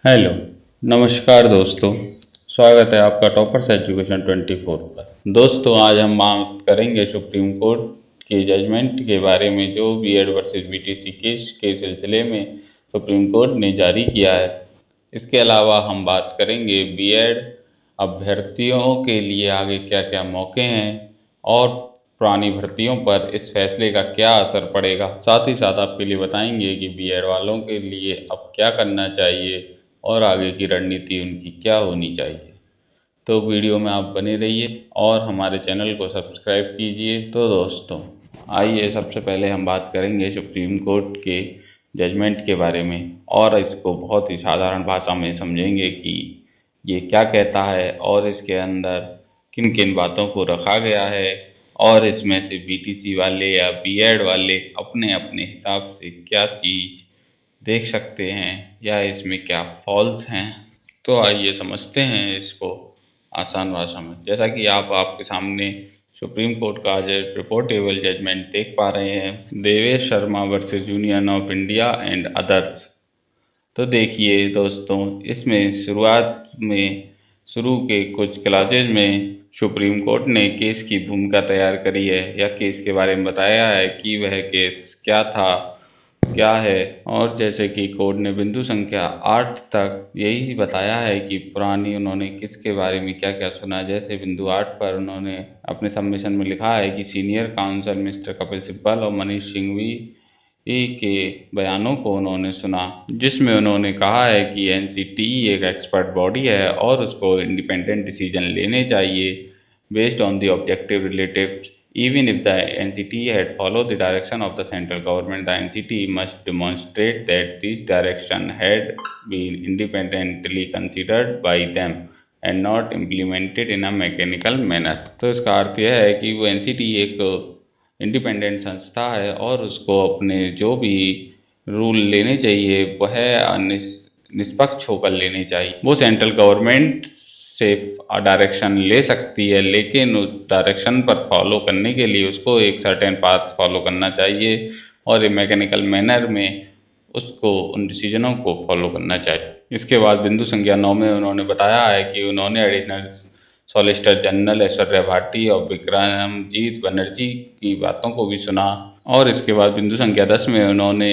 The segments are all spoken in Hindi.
हेलो, नमस्कार दोस्तों। स्वागत है आपका टॉपर्स एजुकेशन 24 पर। दोस्तों, आज हम बात करेंगे सुप्रीम कोर्ट के जजमेंट के बारे में जो बीएड वर्सेस बीटीसी केस के सिलसिले में सुप्रीम कोर्ट ने जारी किया है। इसके अलावा हम बात करेंगे बीएड अभ्यर्थियों के लिए आगे क्या क्या मौके हैं और पुरानी भर्तियों पर इस फैसले का क्या असर पड़ेगा। साथ ही साथ आपके लिए बताएंगे कि बीएड वालों के लिए अब क्या करना चाहिए और आगे की रणनीति उनकी क्या होनी चाहिए। तो वीडियो में आप बने रहिए और हमारे चैनल को सब्सक्राइब कीजिए। तो दोस्तों, आइए सबसे पहले हम बात करेंगे सुप्रीम कोर्ट के जजमेंट के बारे में और इसको बहुत ही साधारण भाषा में समझेंगे कि ये क्या कहता है और इसके अंदर किन किन बातों को रखा गया है और इसमें से बीटीसी वाले या बीएड वाले अपने अपने हिसाब से क्या चीज़ देख सकते हैं या इसमें क्या फॉल्स हैं। तो आइए समझते हैं इसको आसान भाषा में। जैसा कि आप आपके सामने सुप्रीम कोर्ट का आज रिपोर्टेबल जजमेंट देख पा रहे हैं, Devesh Sharma versus union of India and others. तो देखिए दोस्तों, इसमें शुरुआत में शुरू के कुछ क्लासेज में सुप्रीम कोर्ट ने केस की भूमिका तैयार करी है या केस के बारे में बताया है कि वह केस क्या था, क्या है। और जैसे कि कोर्ट ने बिंदु संख्या 8 तक यही बताया है कि पुरानी उन्होंने किसके बारे में क्या क्या सुना। जैसे बिंदु 8 पर उन्होंने अपने सबमिशन में लिखा है कि senior council mister Kapil Sibal और मनीष सिंघवी के बयानों को उन्होंने सुना, जिसमें उन्होंने कहा है कि एनसीटी एक एक्सपर्ट बॉडी है और उसको इंडिपेंडेंट डिसीजन लेने चाहिए based on the objective relatives. Even if the NCT had followed the direction of the central government, the NCT must demonstrate that these directions had been independently considered by them and not implemented in a mechanical manner। तो इसका अर्थ यह है कि वो NCT एक इंडिपेंडेंट संस्था है और उसको अपने जो भी रूल लेने चाहिए वह निष्पक्ष होकर लेने चाहिए। वो सेंट्रल गवर्नमेंट से डायरेक्शन ले सकती है, लेकिन उस डायरेक्शन पर फॉलो करने के लिए उसको एक सर्टेन पाथ फॉलो करना चाहिए और एक मैकेनिकल मैनर में उसको उन डिसीजनों को फॉलो करना चाहिए। इसके बाद बिंदु संख्या 9 में उन्होंने बताया है कि उन्होंने additional solicitor general Aishwarya Bhati और विक्रमजीत बनर्जी की बातों को भी सुना। और इसके बाद बिंदु संख्या 10 में उन्होंने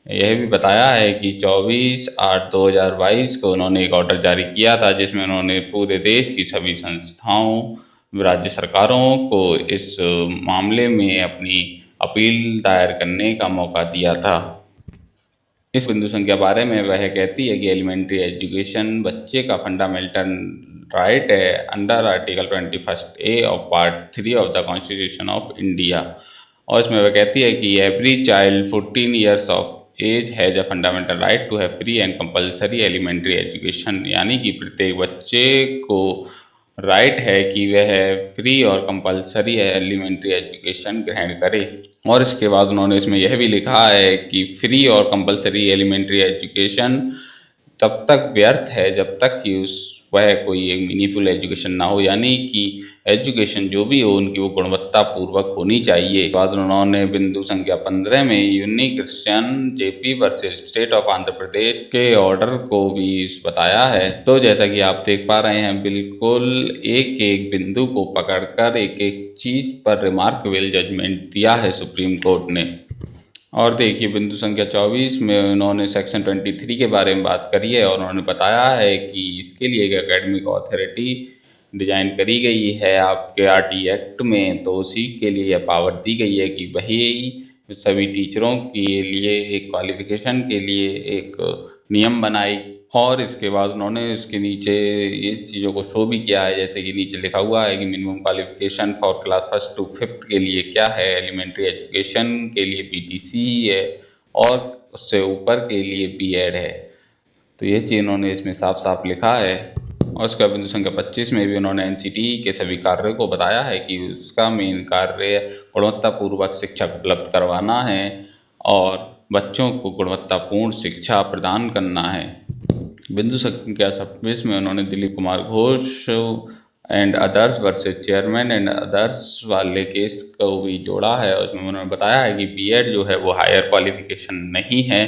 यह भी बताया है कि 24/8/2022 को उन्होंने एक ऑर्डर जारी किया था, जिसमें उन्होंने पूरे देश की सभी संस्थाओं, राज्य सरकारों को इस मामले में अपनी अपील दायर करने का मौका दिया था। इस बिंदु संख्या 12 में वह कहती है कि एलिमेंट्री एजुकेशन बच्चे का फंडामेंटल राइट है under article 21A of part 3 of the constitution of India. और इसमें वह कहती है कि every child 14 years of age has a fundamental right to have free and compulsory elementary education, यानी कि प्रत्येक बच्चे को राइट है कि वह फ्री और कंपलसरी एलिमेंट्री एजुकेशन ग्रहण करे। और इसके बाद उन्होंने इसमें यह भी लिखा है कि फ्री और कंपलसरी एलिमेंट्री एजुकेशन तब तक व्यर्थ है जब तक कि वह कोई एक मीनिंगफुल एजुकेशन ना हो, यानी कि एजुकेशन जो भी हो उनकी वो गुणवत्ता पूर्वक होनी चाहिए। बाद उन्होंने बिंदु संख्या 15 में uni Christian JP versus state of Andhra Pradesh के ऑर्डर को भी बताया है। तो जैसा कि आप देख पा रहे हैं, बिल्कुल एक एक बिंदु को पकड़कर एक एक चीज पर रिमार्केबल जजमेंट दिया है सुप्रीम कोर्ट ने। और देखिए बिंदु संख्या 24 में उन्होंने सेक्शन 23 के बारे में बात करी है और उन्होंने बताया है कि इसके लिए एक एकेडमिक अथॉरिटी डिजाइन करी गई है आपके आरटी एक्ट में। तो उसी के लिए यह पावर दी गई है कि वही सभी टीचरों के लिए एक क्वालिफिकेशन के लिए एक नियम बनाई। और इसके बाद उन्होंने इसके नीचे ये चीज़ों को शो भी किया है, जैसे कि नीचे लिखा हुआ है कि minimum qualification for class 1 to 5 के लिए क्या है, एलिमेंट्री एजुकेशन के लिए पीटीसी है और उससे ऊपर के लिए बीएड है। तो ये चीज़ उन्होंने इसमें साफ साफ लिखा है। और उसका बिंदु संख्या 25 में भी उन्होंने एनसीटी के सभी कार्यों को बताया है कि उसका मेन कार्य गुणवत्तापूर्वक शिक्षा उपलब्ध करवाना है और बच्चों को गुणवत्तापूर्ण शिक्षा प्रदान करना है। बिंदु संख्या 26 में उन्होंने Dilip Kumar Ghosh and others versus chairman and others वाले केस को भी जोड़ा है। उसमें उन्होंने बताया है कि बीएड जो है वो हायर क्वालिफिकेशन नहीं है,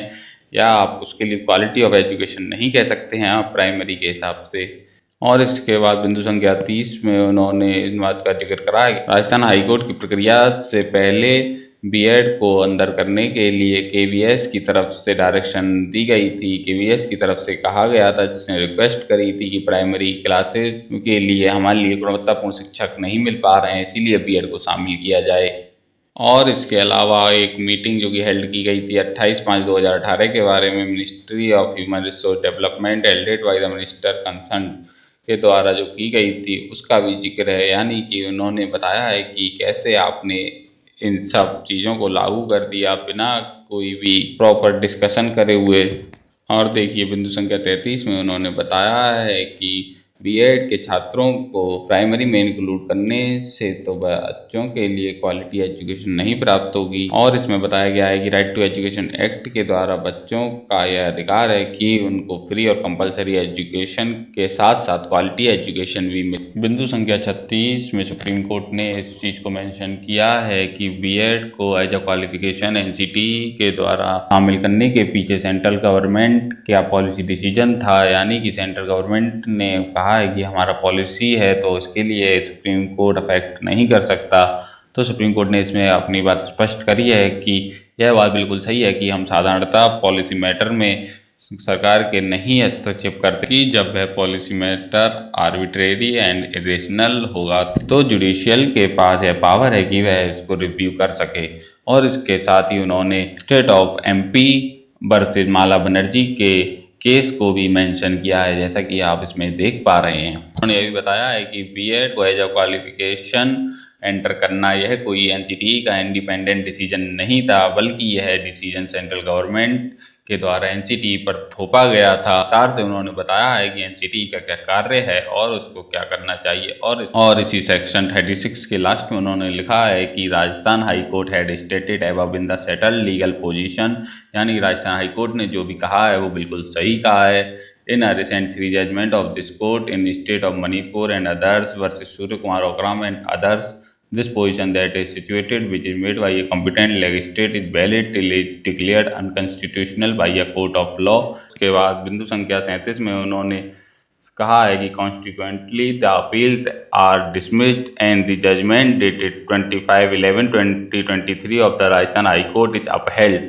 या आप उसके लिए क्वालिटी ऑफ एजुकेशन नहीं कह सकते हैं आप प्राइमरी के हिसाब से। और इसके बाद बिंदु संख्या 30 में उन्होंने इस बात का जिक्र करा है राजस्थान हाईकोर्ट की प्रक्रिया से पहले बीएड को अंदर करने के लिए केवीएस की तरफ से डायरेक्शन दी गई थी। केवीएस की तरफ से कहा गया था, जिसने रिक्वेस्ट करी थी कि प्राइमरी क्लासेस के लिए हमारे लिए गुणवत्तापूर्ण शिक्षक नहीं मिल पा रहे हैं, इसीलिए बीएड को शामिल किया जाए। और इसके अलावा एक मीटिंग जो कि हेल्ड की गई थी 28/5/2018 के बारे में ministry of human resource development headed by the minister concerned के द्वारा जो की गई थी, उसका भी जिक्र है। यानी कि उन्होंने बताया है कि कैसे आपने इन सब चीज़ों को लागू कर दिया बिना कोई भी प्रॉपर डिस्कशन करे हुए। और देखिए बिंदु संख्या 33 में उन्होंने बताया है कि बीएड के छात्रों को प्राइमरी में इंक्लूड करने से तो बच्चों के लिए क्वालिटी एजुकेशन नहीं प्राप्त होगी। और इसमें बताया गया है कि राइट टू एजुकेशन एक्ट के द्वारा बच्चों का यह अधिकार है कि उनको फ्री और कंपलसरी एजुकेशन के साथ साथ क्वालिटी एजुकेशन भी मिले। बिंदु संख्या 36 में सुप्रीम कोर्ट ने इस चीज़ को मेंशन किया है कि बीएड को एज अ क्वालिफिकेशन एनसीटी के द्वारा शामिल करने के पीछे सेंट्रल गवर्नमेंट क्या पॉलिसी डिसीजन था। यानी कि सेंट्रल गवर्नमेंट ने कहा है कि हमारा पॉलिसी है तो इसके लिए सुप्रीम कोर्ट अफेक्ट नहीं कर सकता। तो सुप्रीम कोर्ट ने इसमें अपनी बात स्पष्ट करी है कि यह बात बिल्कुल सही है कि हम साधारणतः पॉलिसी मैटर में सरकार के नहीं हस्तक्षेप करते कि जब वह policy matter arbitrary and irrational होगा तो जुडिशियल के पास यह पावर है कि वह इसको रिव्यू कर सके। और इसके साथ ही उन्होंने स्टेट ऑफ एमपी वर्सेस माला बनर्जी के केस को भी मेंशन किया है, जैसा कि आप इसमें देख पा रहे हैं। उन्होंने यह भी बताया है कि बीएड को एज अ क्वालिफिकेशन एंटर करना यह कोई एनसीटी का इंडिपेंडेंट डिसीजन नहीं था, बल्कि यह डिसीजन सेंट्रल गवर्नमेंट के द्वारा एनसीटी पर थोपा गया था। विस्तार से उन्होंने बताया है कि एनसीटी का क्या कार्य है और उसको क्या करना चाहिए। और इसी सेक्शन 36 के लास्ट में उन्होंने लिखा है कि Rajasthan high court had stated above in the settled legal position, यानी राजस्थान हाई कोर्ट ने जो भी कहा है वो बिल्कुल सही कहा है। In a recent 3 judgment of this court in state of Manipur and others versus Surya Kumar Okram and others, this position that is situated which is made by a competent legislate is valid till it is declared unconstitutional by a court of law। उसके बाद बिंदु संख्या 37 में उन्होंने कहा है कि consequently the appeals are dismissed and the judgment dated 25/11/2023 of the Rajasthan High Court is upheld।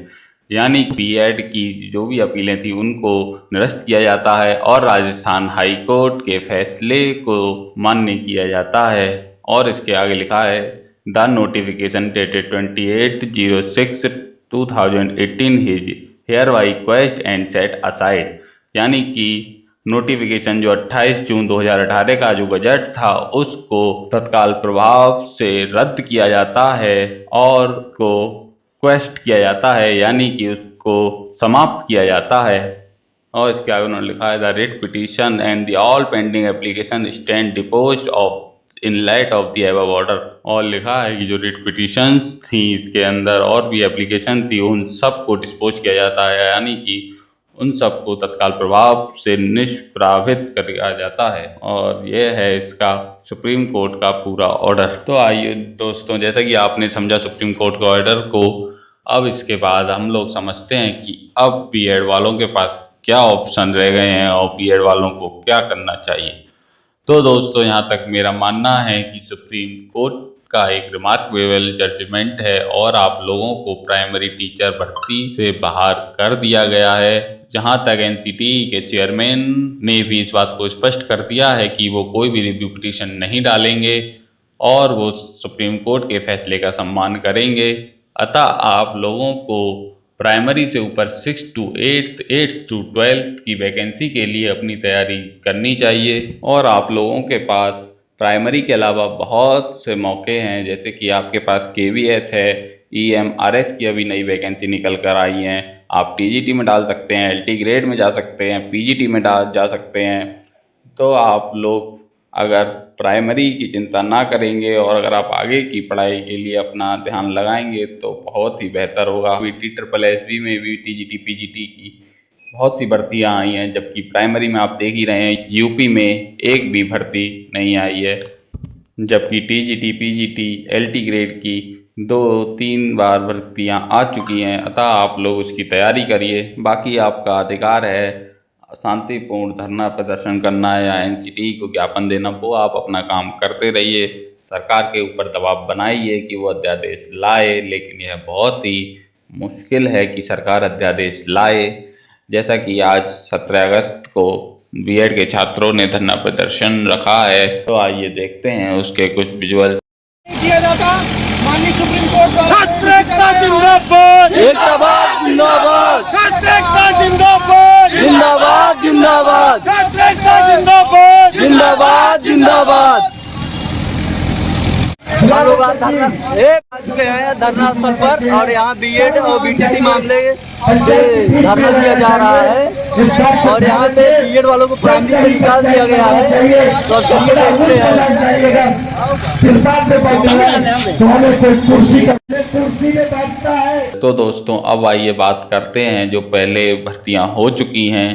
यानी बीएड की जो भी अपीलें थी उनको निरस्त किया जाता है और राजस्थान हाई कोर्ट के फैसले को मान्य किया जाता है। और इसके आगे लिखा है the notification dated 28/06/2018 is hereby quashed and set aside. यानी कि नोटिफिकेशन जो 28 जून 2018 का जो बजट था उसको तत्काल प्रभाव से रद्द किया जाता है और को क्वेश्चन किया जाता है, यानी कि उसको समाप्त किया जाता है। और इसके आगे उन्होंने लिखा है the writ petition and the all pending application stand disposed of in light of the above order. और लिखा है कि जो रिट पिटीशंस थी इसके अंदर और भी एप्लीकेशन थी उन सबको डिस्पोज किया जाता है, यानी कि उन सबको तत्काल प्रभाव से निष्प्रभावित कर दिया जाता है। और यह है इसका सुप्रीम कोर्ट का पूरा ऑर्डर। तो आइए दोस्तों, जैसा कि आपने समझा सुप्रीम कोर्ट के ऑर्डर को, अब इसके बाद हम लोग समझते हैं कि अब बीएड वालों के पास क्या ऑप्शन रह गए हैं और बीएड वालों को क्या करना चाहिए। तो दोस्तों, यहाँ तक मेरा मानना है कि सुप्रीम कोर्ट का एक रिमार्केबल जजमेंट है और आप लोगों को प्राइमरी टीचर भर्ती से बाहर कर दिया गया है। जहाँ तक एनसीटी के चेयरमैन ने भी इस बात को स्पष्ट कर दिया है कि वो कोई भी रिव्यू पिटीशन नहीं डालेंगे और वो सुप्रीम कोर्ट के फैसले का सम्मान करेंगे। अतः आप लोगों को प्राइमरी से ऊपर 6 to 8th 8th to 12th की वैकेंसी के लिए अपनी तैयारी करनी चाहिए। और आप लोगों के पास प्राइमरी के अलावा बहुत से मौके हैं, जैसे कि आपके पास केवीएस है, ईएमआरएस की अभी नई वैकेंसी निकल कर आई हैं, आप टीजीटी में डाल सकते हैं, एलटी ग्रेड में जा सकते हैं, पीजीटी में जा सकते हैं। तो आप लोग अगर प्राइमरी की चिंता ना करेंगे और अगर आप आगे की पढ़ाई के लिए अपना ध्यान लगाएंगे तो बहुत ही बेहतर होगा। BT/SSB में भी टीजीटी पीजीटी की बहुत सी भर्तियां आई हैं, जबकि प्राइमरी में आप देख ही रहे हैं यूपी में एक भी भर्ती नहीं आई है, जबकि टीजीटी पीजीटी एलटी ग्रेड की 2-3 बार भर्तियां आ चुकी हैं, अतः आप लोग उसकी तैयारी करिए। बाकी आपका अधिकार है शांतिपूर्ण धरना प्रदर्शन करना या एनसीटी को ज्ञापन देना, वो आप अपना काम करते रहिए। सरकार के ऊपर दबाव बनाइए कि वो अध्यादेश लाए, लेकिन यह बहुत ही मुश्किल है कि सरकार अध्यादेश लाए। जैसा कि आज 17 अगस्त को बीएड के छात्रों ने धरना प्रदर्शन रखा है, तो आइए देखते हैं उसके कुछ विजुअल। किया जाता माननीय सुप्रीम कोर्ट द्वारा छात्र एकता जिंदाबाद, जिंदाबाद जिंदाबाद छात्र एकता जिंदाबाद, जिंदाबाद जिंदाबाद छात्र एकता जिंदाबाद, जिंदाबाद जिंदाबाद। हम लोग आज धरना आ चुके हैं धरना स्थल पर, और यहाँ बीएड और बीटीसी मामले से धरना दिया जा रहा है, और यहाँ पे बीएड वालों को प्राइमरी से निकाल दिया गया है। तो अब चलिए देखते हैं। तो दोस्तों अब आइए बात करते हैं जो पहले भर्तियां हो चुकी हैं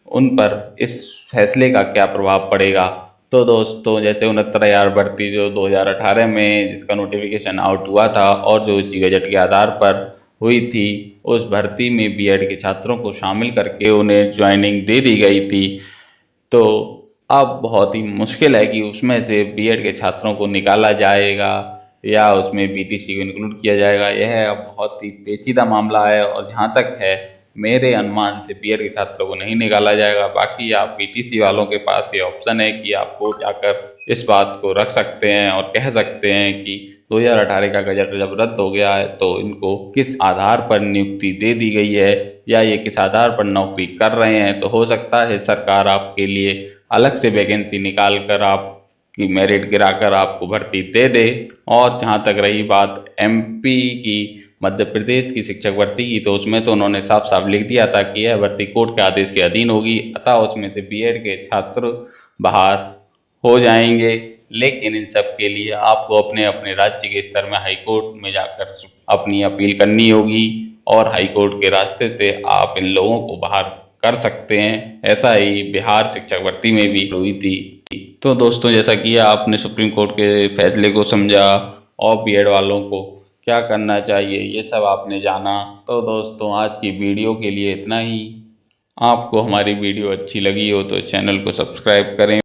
उन पर इस फैसले का क्या प्रभाव पड़ेगा। तो दोस्तों जैसे 69,000 भर्ती जो 2018 में जिसका नोटिफिकेशन आउट हुआ था और जो इसी गजट के आधार पर हुई थी, उस भर्ती में बीएड के छात्रों को शामिल करके उन्हें ज्वाइनिंग दे दी गई थी। तो अब बहुत ही मुश्किल है कि उसमें से बीएड के छात्रों को निकाला जाएगा या उसमें बीटीसी को इंक्लूड किया जाएगा। यह अब बहुत ही पेचीदा मामला है, और जहाँ तक है मेरे अनुमान से बीएड के छात्रों को नहीं निकाला जाएगा। बाकी आप बीटीसी वालों के पास ये ऑप्शन है कि आप कोर्ट जाकर इस बात को रख सकते हैं और कह सकते हैं कि 2018 का गजट जब रद्द हो गया है तो इनको किस आधार पर नियुक्ति दे दी गई है या ये किस आधार पर नौकरी कर रहे हैं। तो हो सकता है सरकार आपके लिए अलग से वैकेंसी निकाल कर आपकी मेरिट गिराकर आपको भर्ती दे दे। और जहाँ तक रही बात एमपी की, मध्य प्रदेश की शिक्षक भर्ती की, तो उसमें तो उन्होंने साफ साफ लिख दिया था कि यह भर्ती कोर्ट के आदेश के अधीन होगी, अतः उसमें से बीएड के छात्र बाहर हो जाएंगे। लेकिन इन सब के लिए आपको अपने अपने राज्य के स्तर में हाईकोर्ट में जाकर अपनी अपील करनी होगी, और हाईकोर्ट के रास्ते से आप इन लोगों को बाहर कर सकते हैं। ऐसा ही बिहार शिक्षक भर्ती में भी हुई थी। तो दोस्तों जैसा कि आपने सुप्रीम कोर्ट के फैसले को समझा और बीएड वालों को क्या करना चाहिए ये सब आपने जाना। तो दोस्तों आज की वीडियो के लिए इतना ही। आपको हमारी वीडियो अच्छी लगी हो तो चैनल को सब्सक्राइब करें।